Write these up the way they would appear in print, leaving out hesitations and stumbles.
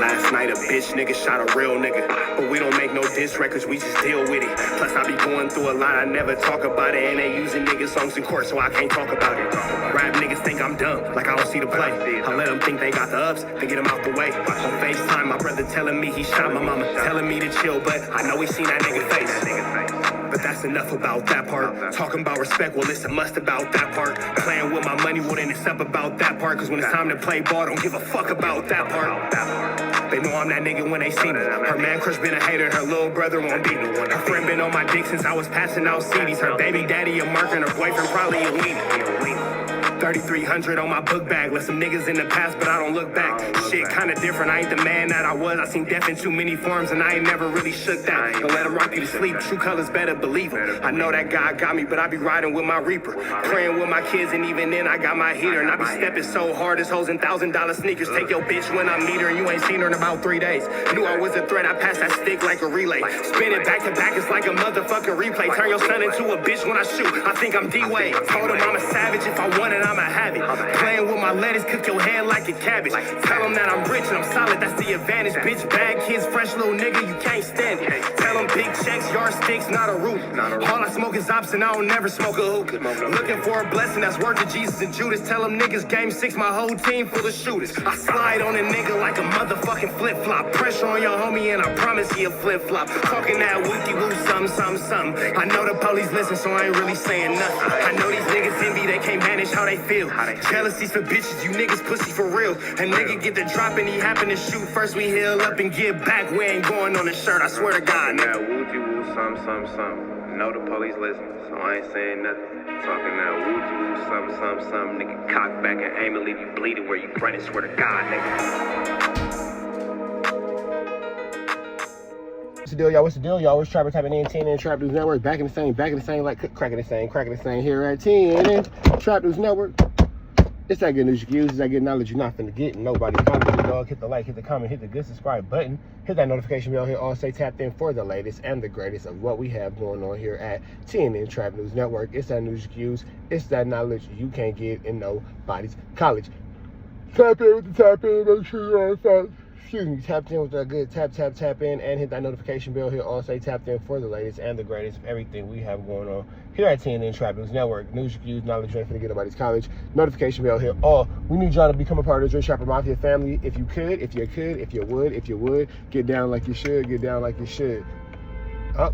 Last night a bitch nigga shot a real nigga, but we don't make no diss records, we just deal with it. Plus I be going through a lot, I never talk about it, and they using niggas songs in court, so I can't talk about it. Rap niggas think I'm dumb, like I don't see the play. I let them think they got the ups, then get them out the way. On FaceTime, my brother telling me he shot my mama, telling me to chill, but I know he seen that nigga face. But that's enough about that part. Talking about respect, well, it's a must about that part. Playing with my money, well, then it's up about that part. Cause when it's time to play ball, don't give a fuck about that part. They know I'm that nigga when they see me. Her man crush been a hater, and her little brother won't beat me. Her friend been on my dick since I was passing out CDs. Her baby daddy a mark, and her boyfriend probably a weenie. 3,300 on my book bag. Let some niggas in the past, but I don't look back. Shit kinda different, I ain't the man that I was. I seen death in too many forms, and I ain't never really shook that. Don't let him rock you to sleep, true colors better believe him. I know that God got me, but I be riding with my reaper. Praying with my kids, and even then I got my heater. And I be stepping so hard, this hoes in $1,000 sneakers. Take your bitch when I meet her, and you ain't seen her in about 3 days. Knew I was a threat, I passed that stick like a relay. Spin it back to back, it's like a motherfucking replay. Turn your son into a bitch when I shoot, I think I'm D-Wade. Told him I'm a savage, if I want it, I'ma have it. Playing with my lettuce, cook your head like a cabbage. Tell them that I'm rich and I'm solid, that's the advantage. Bitch, bad kids, fresh little nigga, you can't stand it. Tell them big checks, yardsticks, not a roof. All I smoke is ops and I don't never smoke a hookah. Looking for a blessing that's worth it, Jesus and Judas. Tell them niggas game 6, my whole team full of shooters. I slide on a nigga like a motherfucking flip-flop. Pressure on your homie and I promise he a flip-flop. Talking that wookie-woo, something. I know the police listen, so I ain't really saying nothing. I know these niggas envy, they can't manage how they feel. Jealousy's for bitches, you niggas pussy for real. A nigga get the drop and he happen to shoot. First we heal up and get back. We ain't going on the shirt, I swear to God. That woo-woo, something. Know the police listen, so I ain't saying nothing. Talking that woo-woo, something. Nigga cock back and aim and leave you bleeding where you running. Swear to God, nigga. What's the deal, y'all? What's the deal, y'all? It's Trapper tapping in 10 and Trap News Network. Back in the same, like cracking the same here at 10 and Trap News Network. It's that good news you can use. It's that good knowledge you're not finna get. Nobody's commenting, dog. Hit the like, hit the comment, hit the good subscribe button. Hit that notification bell here. All stay tapped in for the latest and the greatest of what we have going on here at TNN Trap News Network. It's that news you can use. It's that knowledge you can't get in nobody's college. Tap in with the tap in. Make sure you're on side. Excuse me, tapped in with that good tap in, and hit that notification bell here. All stay tapped in for the latest and the greatest of everything we have going on here at TNN Trap News Network. News you can use, knowledge you ain't finna get nobody's college. Notification bell here. We need y'all to become a part of the Drip Trapper Mafia family. If you would, get down like you should.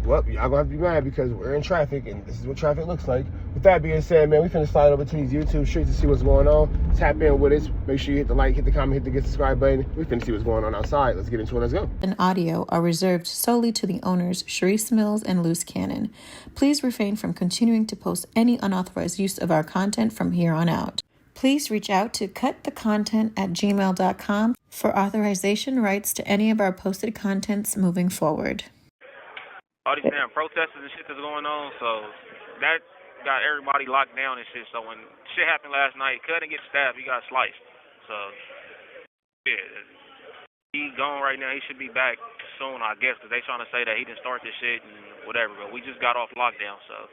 Well, y'all gonna have to be mad because we're in traffic and this is what traffic looks like. With that being said, man, we finna slide over to these YouTube streets to see what's going on. Tap in with us. Make sure you hit the like, hit the comment, hit the get subscribe button. We finna see what's going on outside. Let's get into it. Let's go. And audio are reserved solely to the owners, Charisse Mills and Luce Cannon. Please refrain from continuing to post any unauthorized use of our content from here on out. Please reach out to cutthecontent@gmail.com for authorization rights to any of our posted contents moving forward. All these damn protesters and shit that's going on, so that got everybody locked down and shit. So when shit happened last night, Cut didn't get stabbed, he got sliced. So, yeah, he gone right now. He should be back soon, I guess, because they trying to say that he didn't start this shit and whatever, but we just got off lockdown, so.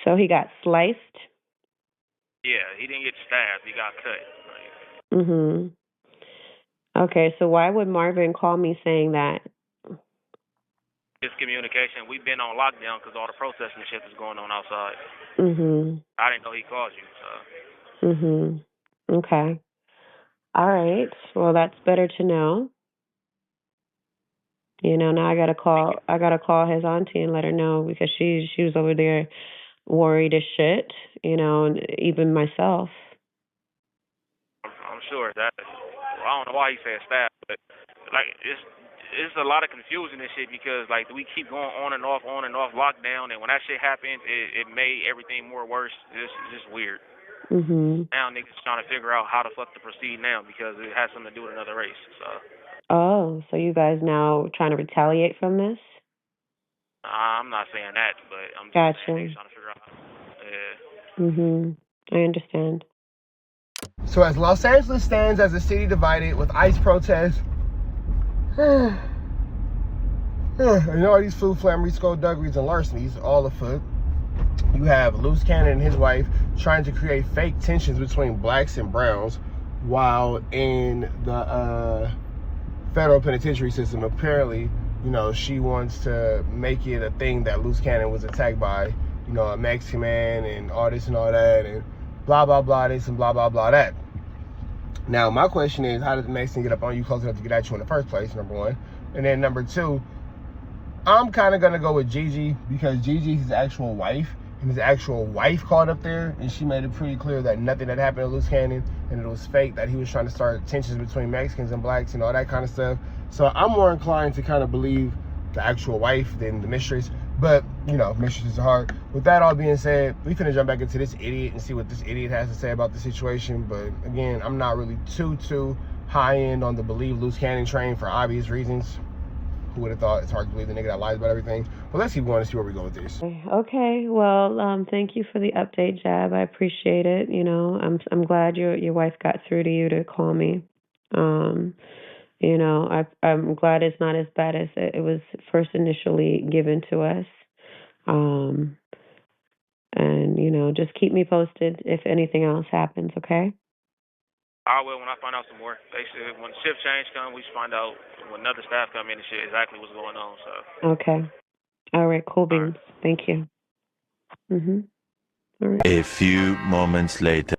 So he got sliced? Yeah, he didn't get stabbed, he got cut. Okay, so why would Marvin call me saying that? Miscommunication. We've been on lockdown because all the protesting shit is going on outside. I didn't know he called you, so. Okay. All right. Well, that's better to know. You know, now I gotta call his auntie and let her know because she was over there worried as shit. You know, and even myself. I'm sure that. Well, I don't know why he said stab, but like it's a lot of confusion and shit because like we keep going on and off lockdown, and when that shit happens, it made everything more worse. It's just weird. Now niggas trying to figure out how the fuck to proceed now because it has something to do with another race. So. So you guys now trying to retaliate from this? I'm not saying that, but I'm just saying niggas trying to figure out. I understand. So as Los Angeles stands as a city divided with ICE protests, and all these food flamberies, skullduggeries, and larcenies all afoot, You have Luce Cannon and his wife trying to create fake tensions between blacks and browns while in the federal penitentiary system. Apparently, she wants to make it a thing that Luce Cannon was attacked by, a Mexican man and all this and all that and blah, blah, blah, this and blah, blah, blah, that. Now, my question is, how did the Mexican get up on you close enough to get at you in the first place, number one? And then number two, I'm kind of going to go with Gigi because Gigi's his actual wife. And his actual wife called up there, and she made it pretty clear that nothing had happened to Luce Cannon, and it was fake, that he was trying to start tensions between Mexicans and blacks and all that kind of stuff. So I'm more inclined to kind of believe the actual wife than the mistress. But, mistresses are hard. With that all being said, we finna jump back into this idiot and see what this idiot has to say about the situation. But again, I'm not really too high end on the believe Luce Cannon train for obvious reasons. Who would have thought? It's hard to believe the nigga that lies about everything. But let's keep going and see where we go with this. Okay. Well, thank you for the update, Jab. I appreciate it. I'm glad your wife got through to you to call me. I'm glad it's not as bad as it was first initially given to us. And just keep me posted if anything else happens, okay? I will when I find out some more. They said when the shift change come, we should find out when other staff come in and shit exactly what's going on. So. Okay. All right. Cool beans. Thank you. All right. A few moments later.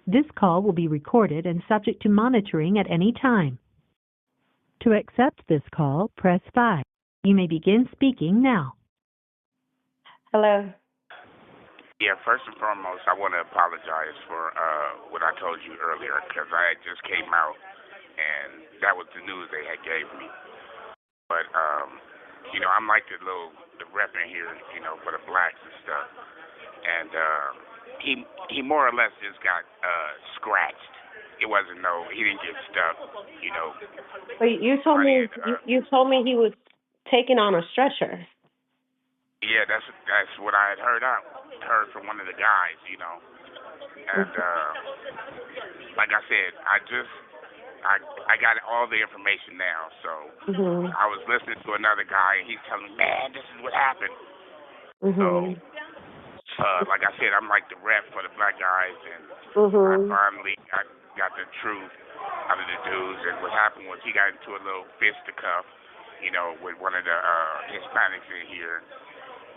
This call will be recorded and subject to monitoring at any time. To accept this call, press 5. You may begin speaking now. Hello. Yeah, first and foremost, I want to apologize for what I told you earlier because I had just came out and that was the news they had gave me. But, I'm like the rep in here, for the blacks and stuff. And he more or less just got scratched. It wasn't he didn't get stuck, Wait, you told me you told me he was taken on a stretcher. Yeah, that's what I had heard from one of the guys, And like I said, I got all the information now. So I was listening to another guy, and he's telling me, man, this is what happened. So, like I said, I'm like the rep for the black guys, and I finally got the truth out of the dudes. And what happened was he got into a little fisticuff, with one of the Hispanics in here.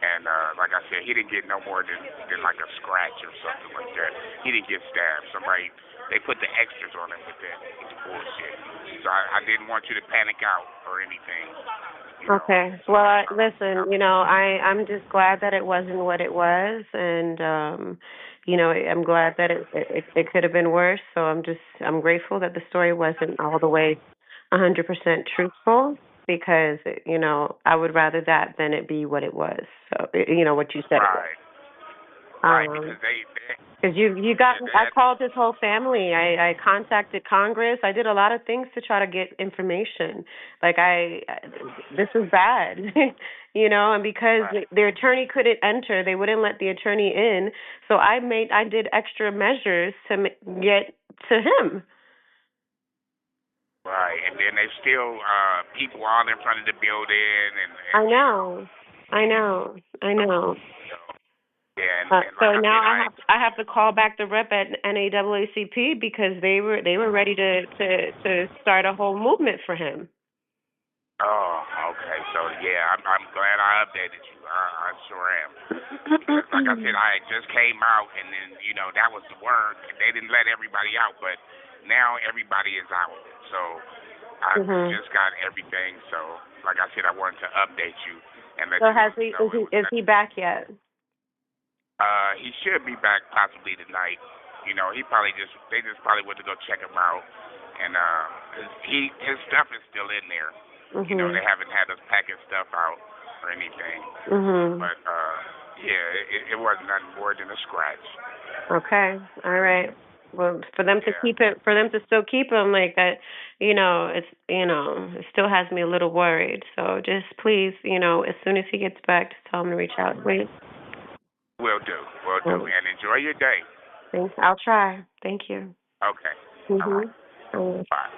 And like I said, he didn't get no more than like a scratch or something like that. He didn't get stabbed. They put the extras on him with that bullshit. So I didn't want you to panic out or anything. Okay. Well, listen, I'm just glad that it wasn't what it was. And, I'm glad that it could have been worse. So I'm grateful that the story wasn't all the way 100% truthful. Because, I would rather that than it be what it was. So, what you said. Right. Because because you got, I called his whole family. I contacted Congress. I did a lot of things to try to get information. This is bad, and because the attorney couldn't enter, they wouldn't let the attorney in. So I did extra measures to get to him. Right, and then there's still people all in front of the building, and I know. Yeah, so now I have to call back the rep at NAACP because they were ready to start a whole movement for him. Oh, okay. So yeah, I'm glad I updated you. I sure am. Because, like I said, I just came out, and then that was the word. They didn't let everybody out, but now everybody is out. So I just got everything. So, like I said, I wanted to update you and let you know. Is he back yet? He should be back possibly tonight. They just probably went to go check him out, and his stuff is still in there. They haven't had us packing stuff out or anything. But it wasn't nothing more than a scratch. Okay, all right. Well, for them to still keep him like that, it still has me a little worried. So just please, as soon as he gets back, just tell him to reach out, please. Will do. And enjoy your day. Thanks. I'll try. Thank you. Okay. All right. Bye.